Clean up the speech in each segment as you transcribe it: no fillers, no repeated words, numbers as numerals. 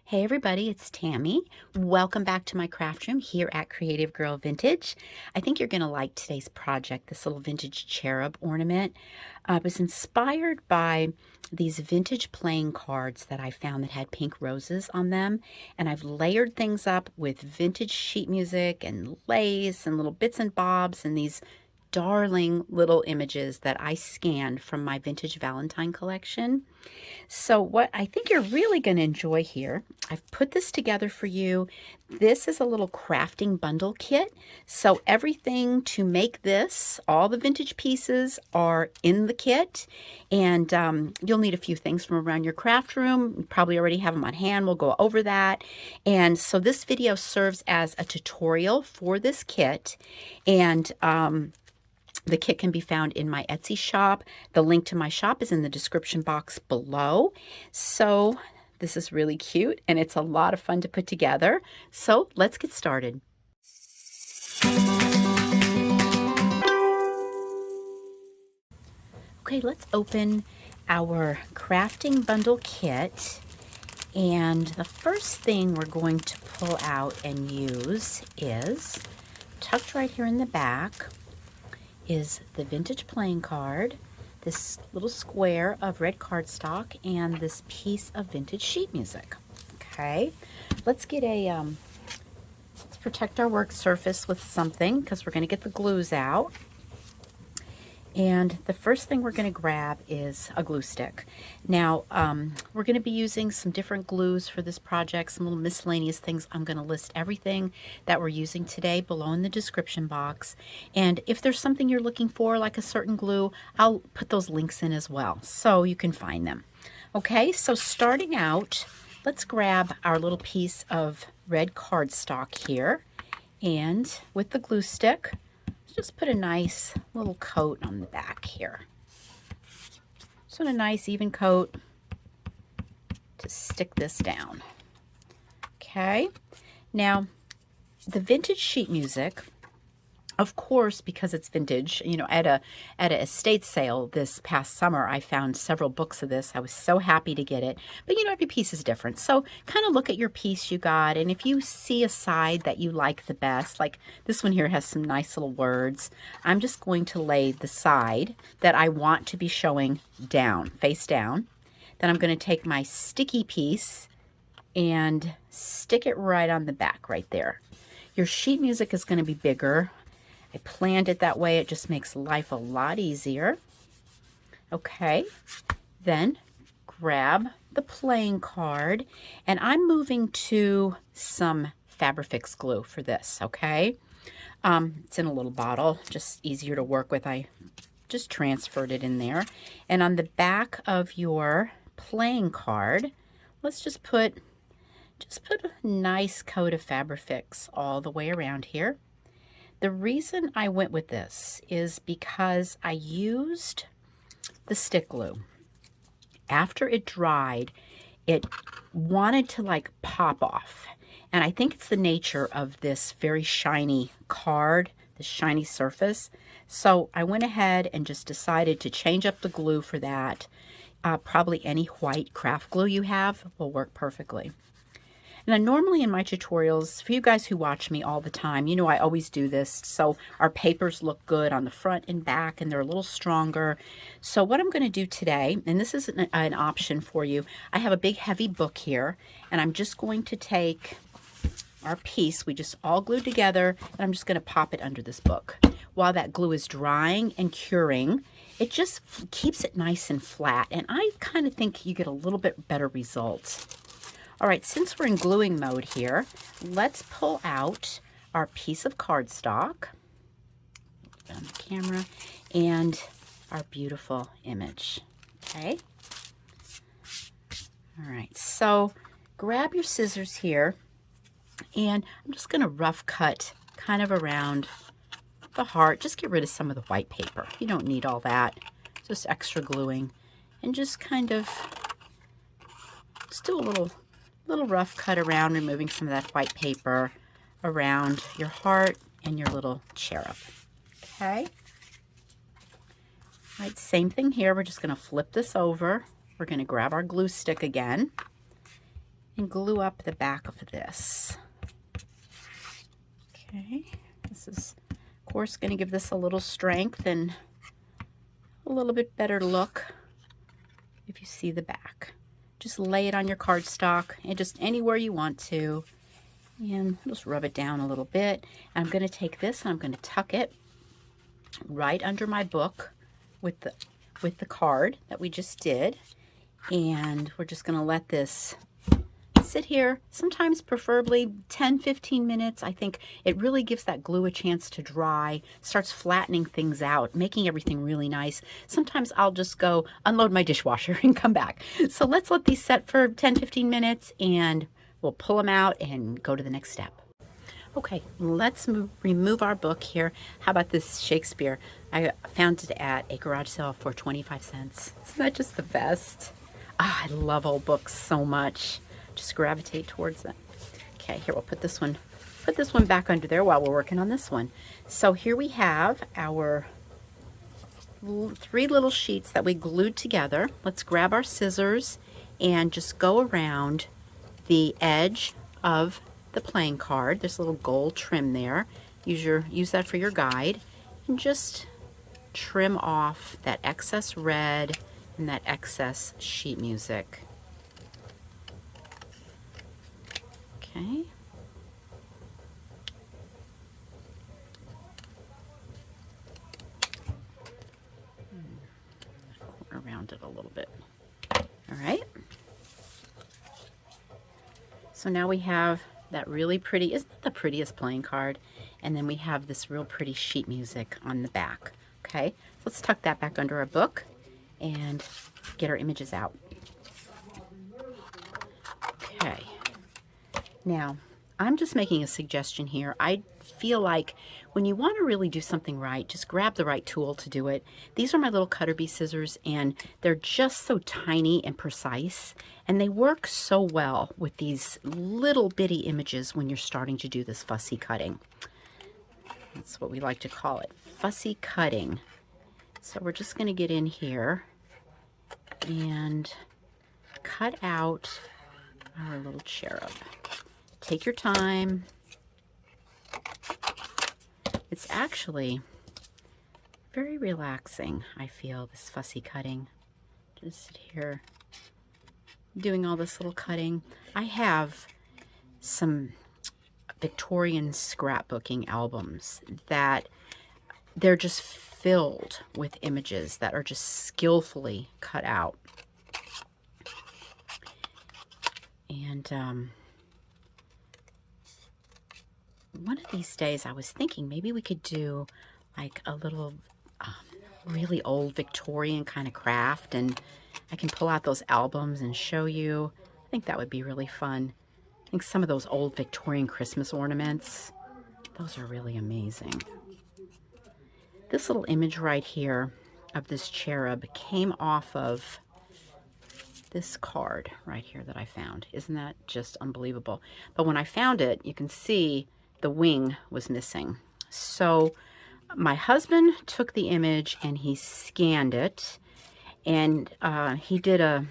Hey everybody, it's Tammy. Welcome back to my craft room here at Creative Girl Vintage. I think you're going to like today's project, this little vintage cherub ornament. It was inspired by these vintage playing cards that I found that had pink roses on them. And I've layered things up with vintage sheet music and lace and little bits and bobs and these darling little images that I scanned from my vintage Valentine collection. So what I think you're really going to enjoy here, I've put this together for you. This is a little crafting bundle kit. So everything to make this, all the vintage pieces are in the kit. And you'll need a few things from around your craft room. You probably already have them on hand. We'll go over that. And so this video serves as a tutorial for this kit. And the kit can be found in my Etsy shop. The link to my shop is in the description box below. So this is really cute and it's a lot of fun to put together. So let's get started. Okay, let's open our crafting bundle kit. And the first thing we're going to pull out and use is, tucked right here in the back, is the vintage playing card, this little square of red cardstock, and this piece of vintage sheet music. Okay, let's get a, let's protect our work surface with something because we're going to get the glues out. And the first thing we're going to grab is a glue stick. Now, we're going to be using some different glues for this project, some little miscellaneous things. I'm going to list everything that we're using today below in the description box. And if there's something you're looking for, like a certain glue, I'll put those links in as well, so you can find them. Okay, so starting out, let's grab our little piece of red cardstock here. And with the glue stick, just put a nice little coat on the back here. Just want a nice even coat to stick this down. Okay, now the vintage sheet music, of course, because it's vintage, you know, at a estate sale this past summer, I found several books of this. I was so happy to get it. But, you know, every piece is different. So kind of look at your piece you got. And if you see a side that you like the best, like this one here has some nice little words, I'm just going to lay the side that I want to be showing down, face down. Then I'm going to take my sticky piece and stick it right on the back right there. Your sheet music is going to be bigger. I planned it that way. It just makes life a lot easier. Okay, then grab the playing card, and I'm moving to some Fabrifix glue for this, okay? It's in a little bottle, just easier to work with. I just transferred it in there. And on the back of your playing card, let's just put a nice coat of Fabrifix all the way around here. The reason I went with this is because I used the stick glue. After it dried, it wanted to like pop off. And I think it's the nature of this very shiny card, the shiny surface. So I went ahead and just decided to change up the glue for that. Probably any white craft glue you have will work perfectly. Now, normally in my tutorials, for you guys who watch me all the time, you know I always do this so our papers look good on the front and back and they're a little stronger. So what I'm going to do today, and this is an option for you, I have a big heavy book here, and I'm just going to take our piece we just all glued together, and I'm just going to pop it under this book. While that glue is drying and curing, it just keeps it nice and flat, and I kind of think you get a little bit better results. All right, since we're in gluing mode here, let's pull out our piece of cardstock on the camera and our beautiful image. Okay. All right, so grab your scissors here, and I'm just going to rough cut kind of around the heart. Just get rid of some of the white paper. You don't need all that. Just extra gluing, and just kind of just do a little rough cut around, removing some of that white paper around your heart and your little cherub. Okay. All right, same thing here. We're just going to flip this over. We're going to grab our glue stick again, and glue up the back of this. Okay, this is, of course, going to give this a little strength and a little bit better look if you see the back. Just lay it on your cardstock and just anywhere you want to, and just rub it down a little bit. And I'm going to take this and I'm going to tuck it right under my book with the card that we just did, and we're just going to let this sit here, sometimes preferably 10-15 minutes. I think it really gives that glue a chance to dry, starts flattening things out, making everything really nice. Sometimes I'll just go unload my dishwasher and come back. So let's let these set for 10-15 minutes and we'll pull them out and go to the next step. Okay, let's remove our book here. How about this Shakespeare? I found it at a garage sale for 25 cents. Isn't that just the best? Ah, I love old books so much. Just gravitate towards them. Okay, here we'll put this one back under there while we're working on this one. So here we have our 3 little sheets that we glued together. Let's grab our scissors and just go around the edge of the playing card. There's a little gold trim there. Use that for your guide, and just trim off that excess red and that excess sheet music. Okay. Around it a little bit. All right. So now we have that really pretty, isn't that the prettiest playing card? And then we have this real pretty sheet music on the back. Okay, so let's tuck that back under our book and get our images out. Okay, now I'm just making a suggestion here. I feel like when you want to really do something right, just grab the right tool to do it. These are my little cutter bee scissors, and they're just so tiny and precise, and they work so well with these little bitty images when you're starting to do this fussy cutting. That's what we like to call it, fussy cutting. So we're just going to get in here and cut out our little cherub. Take your time. It's actually very relaxing, I feel, this fussy cutting. Just sit here doing all this little cutting. I have some Victorian scrapbooking albums that they're just filled with images that are just skillfully cut out. And one of these days I was thinking maybe we could do like a little really old Victorian kind of craft, and I can pull out those albums and show you. I think that would be really fun. I think some of those old Victorian Christmas ornaments, those are really amazing. This little image right here of this cherub came off of this card right here that I found. Isn't that just unbelievable? But when I found it, you can see the wing was missing. So my husband took the image and he scanned it, and he did a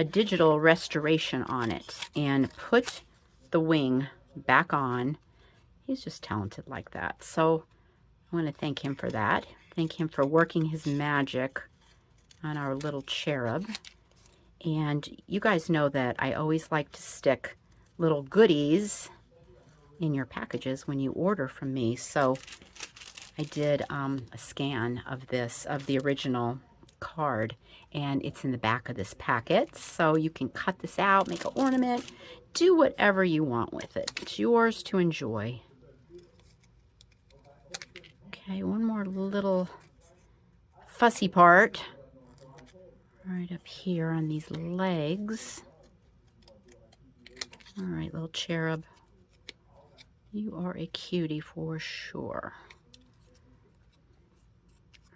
digital restoration on it and put the wing back on. He's just talented like that. So I want to thank him for that. Thank him for working his magic on our little cherub. And you guys know that I always like to stick little goodies in your packages when you order from me. So I did a scan of the original card, and it's in the back of this packet. So you can cut this out, make an ornament, do whatever you want with it. It's yours to enjoy. Okay, one more little fussy part right up here on these legs. All right, little cherub. You are a cutie for sure.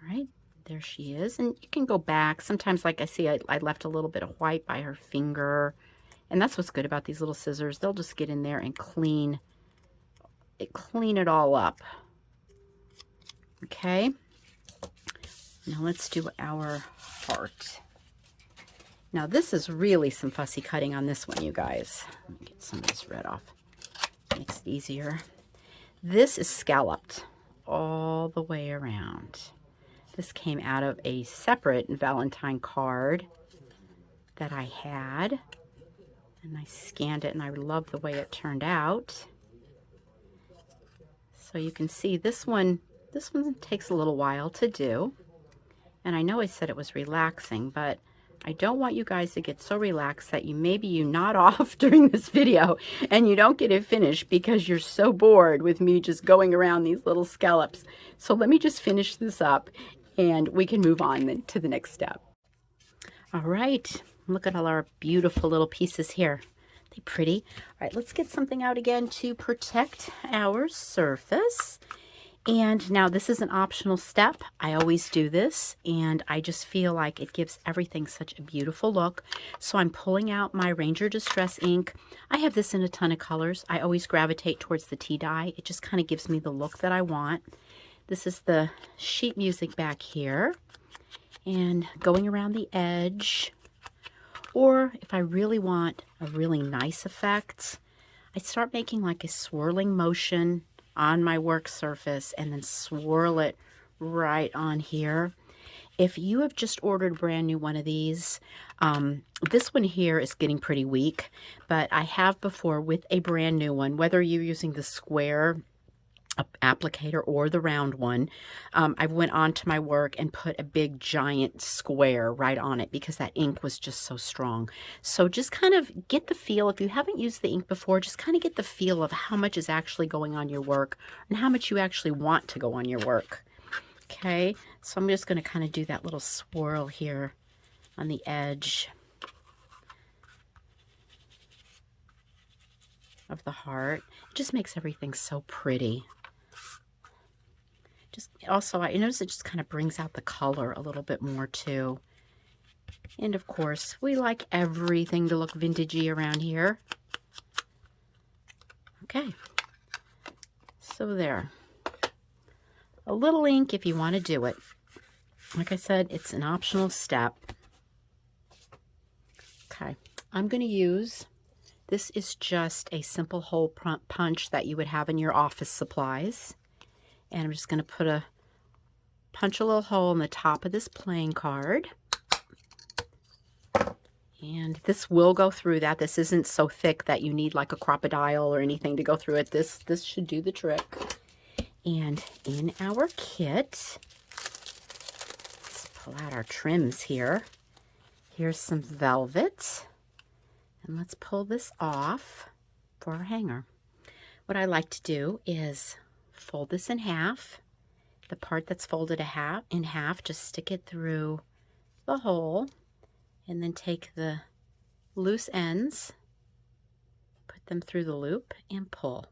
All right, there she is. And you can go back. Sometimes, like I see, I left a little bit of white by her finger. And that's what's good about these little scissors. They'll just get in there and clean it all up. Okay. Now let's do our heart. Now this is really some fussy cutting on this one, you guys. Let me get some of this red off. Makes it easier. This is scalloped all the way around. This came out of a separate Valentine card that I had. And I scanned it and I love the way it turned out. So you can see this one takes a little while to do. And I know I said it was relaxing, but I don't want you guys to get so relaxed that you nod off during this video and you don't get it finished because you're so bored with me just going around these little scallops. So let me just finish this up and we can move on to the next step. All right, look at all our beautiful little pieces here. They're pretty. All right, let's get something out again to protect our surface. And now this is an optional step. I always do this, and I just feel like it gives everything such a beautiful look. So I'm pulling out my Ranger Distress ink. I have this in a ton of colors. I always gravitate towards the tea dye. It just kind of gives me the look that I want. This is the sheet music back here, and going around the edge. Or if I really want a really nice effect, I start making like a swirling motion on my work surface and then swirl it right on here. If you have just ordered a brand new one of these, this one here is getting pretty weak, but I have before with a brand new one, whether you're using the square applicator or the round one, I went on to my work and put a big giant square right on it because that ink was just so strong. So just kind of get the feel, if you haven't used the ink before, just kind of get the feel of how much is actually going on your work and how much you actually want to go on your work. Okay, so I'm just going to kind of do that little swirl here on the edge of the heart. It just makes everything so pretty. Just also, I notice it just kind of brings out the color a little bit more too. And of course, we like everything to look vintagey around here. Okay, so there. A little ink if you want to do it. Like I said, it's an optional step. Okay, I'm going to use, this is just a simple hole punch that you would have in your office supplies. And I'm just going to punch a little hole in the top of this playing card. And this will go through that. This isn't so thick that you need like a crocodile or anything to go through it. This should do the trick. And in our kit, let's pull out our trims here. Here's some velvet. And let's pull this off for our hanger. What I like to do is fold this in half. The part that's folded in half, just stick it through the hole and then take the loose ends, put them through the loop and pull.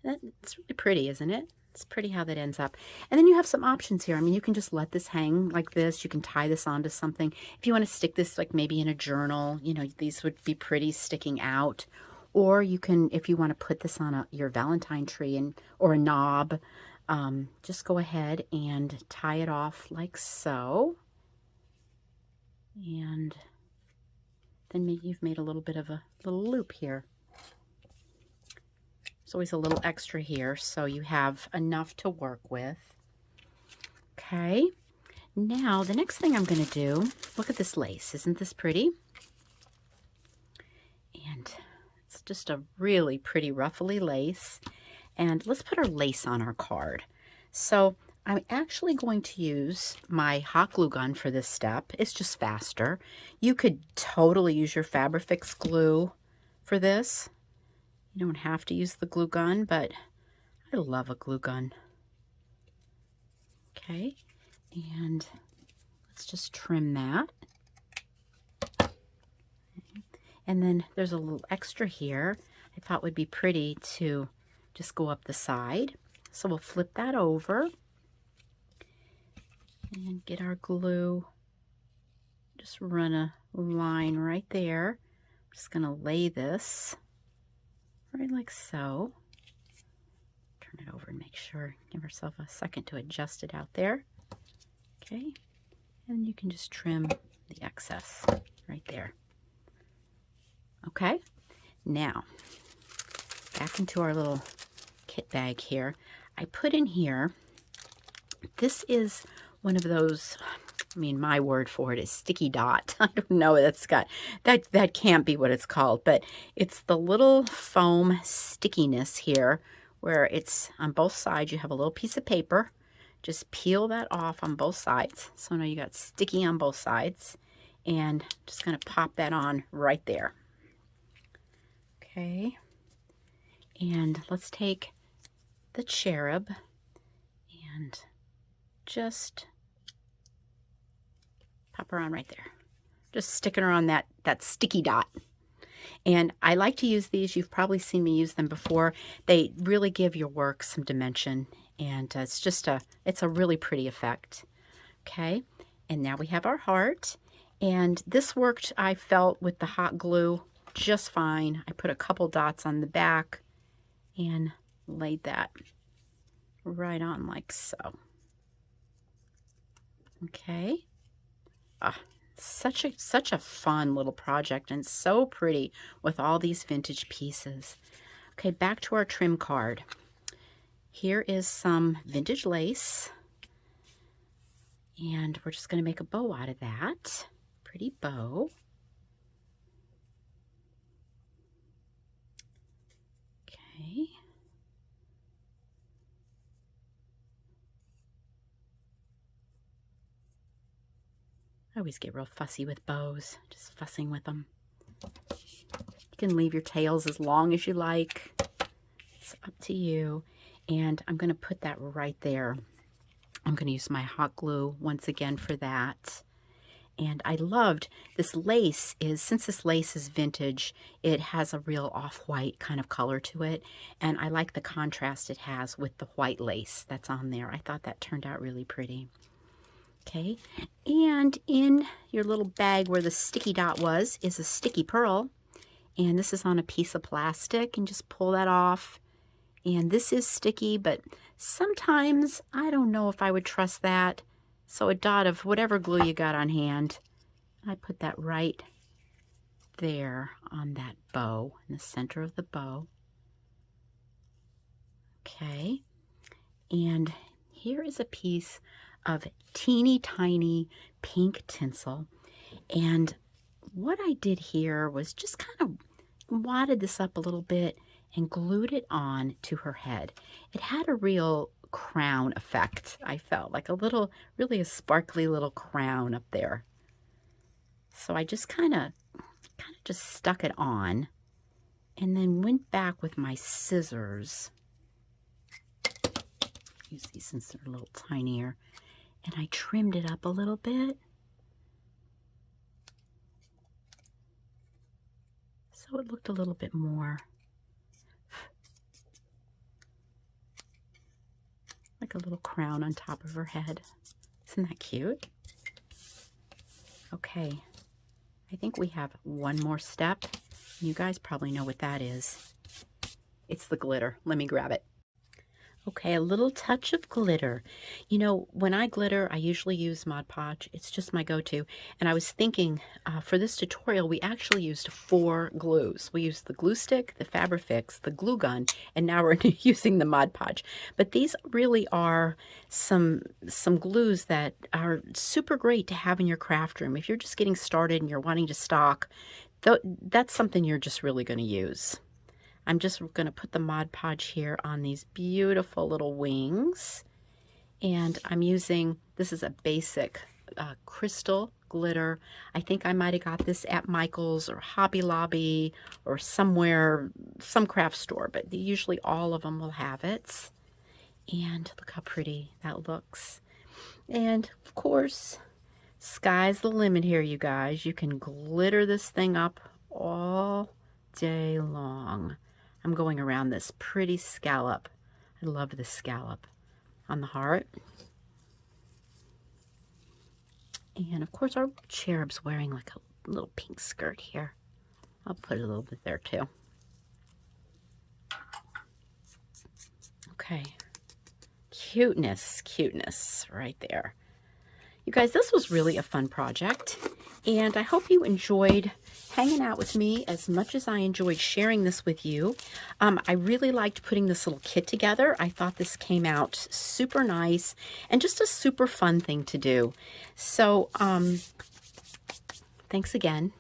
It's really pretty, isn't it? It's pretty how that ends up. And then you have some options here. I mean, you can just let this hang like this. You can tie this onto something. If you want to stick this like maybe in a journal, you know, these would be pretty sticking out. Or you can, if you want to put this on your Valentine tree or a knob, just go ahead and tie it off like so. And then maybe you've made a little bit of a little loop here. There's always a little extra here, so you have enough to work with. Okay, now the next thing I'm going to do, look at this lace. Isn't this pretty? And it's just a really pretty ruffly lace. And let's put our lace on our card. So I'm actually going to use my hot glue gun for this step. It's just faster. You could totally use your Fabrifix glue for this. You don't have to use the glue gun, but I love a glue gun. Okay, and let's just trim that. And then there's a little extra here I thought would be pretty to just go up the side. So we'll flip that over and get our glue. Just run a line right there. I'm just going to lay this right like so. Turn it over and make sure, give yourself a second to adjust it out there. Okay, and you can just trim the excess. right there. Okay, now back into our little kit bag here. I put in here, this is one of those, I mean, my word for it is sticky dot. I don't know, that's got, that can't be what it's called, but it's the little foam stickiness here where it's on both sides. You have a little piece of paper. Just peel that off on both sides. So now you got sticky on both sides. And just going to pop that on right there. Okay. And let's take the cherub and just pop her on right there. Just sticking her on that sticky dot. And I like to use these. You've probably seen me use them before. They really give your work some dimension. And it's a really pretty effect. Okay. And now we have our heart. And this worked, I felt, with the hot glue just fine. I put a couple dots on the back and laid that right on like so. Okay. Such a fun little project and so pretty with all these vintage pieces. Okay, back to our trim card. Here is some vintage lace. And we're just going to make a bow out of that. Pretty bow. Okay. I always get real fussy with bows, just fussing with them. You can leave your tails as long as you like. It's up to you. And I'm going to put that right there. I'm going to use my hot glue once again for that. And I loved this lace since this lace is vintage, it has a real off-white kind of color to it. And I like the contrast it has with the white lace that's on there. I thought that turned out really pretty. Okay, and in your little bag where the sticky dot was is a sticky pearl. And this is on a piece of plastic, and just pull that off. And this is sticky, but sometimes I don't know if I would trust that. So a dot of whatever glue you got on hand, I put that right there on that bow, in the center of the bow. Okay, and here is a piece of teeny tiny pink tinsel. And what I did here was just kind of wadded this up a little bit and glued it on to her head. It had a real crown effect, I felt, like really a sparkly little crown up there. So I just kind of just stuck it on and then went back with my scissors. Use these since they're a little tinier. And I trimmed it up a little bit. So it looked a little bit more like a little crown on top of her head. Isn't that cute? Okay, I think we have one more step. You guys probably know what that is. It's the glitter. Let me grab it. Okay, a little touch of glitter. You know, when I glitter, I usually use Mod Podge. It's just my go-to. And I was thinking, for this tutorial, we actually used 4 glues. We used the glue stick, the Fabrifix, the glue gun, and now we're using the Mod Podge. But these really are some glues that are super great to have in your craft room. If you're just getting started and you're wanting to stock, that's something you're just really going to use. I'm just going to put the Mod Podge here on these beautiful little wings. And I'm using, this is a basic crystal glitter. I think I might have got this at Michael's or Hobby Lobby or somewhere, some craft store, but usually all of them will have it. And look how pretty that looks. And of course, sky's the limit here, you guys. You can glitter this thing up all day long. I'm going around this pretty scallop. I love this scallop on the heart. And of course our cherub's wearing like a little pink skirt here. I'll put a little bit there too. Okay. Cuteness right there. You guys, this was really a fun project. And I hope you enjoyed hanging out with me as much as I enjoyed sharing this with you. I really liked putting this little kit together. I thought this came out super nice and just a super fun thing to do. So thanks again.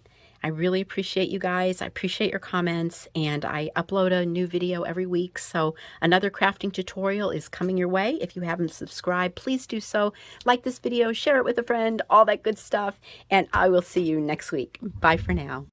I really appreciate you guys. I appreciate your comments, and I upload a new video every week. So another crafting tutorial is coming your way. If you haven't subscribed, please do so. Like this video, share it with a friend, all that good stuff, and I will see you next week. Bye for now.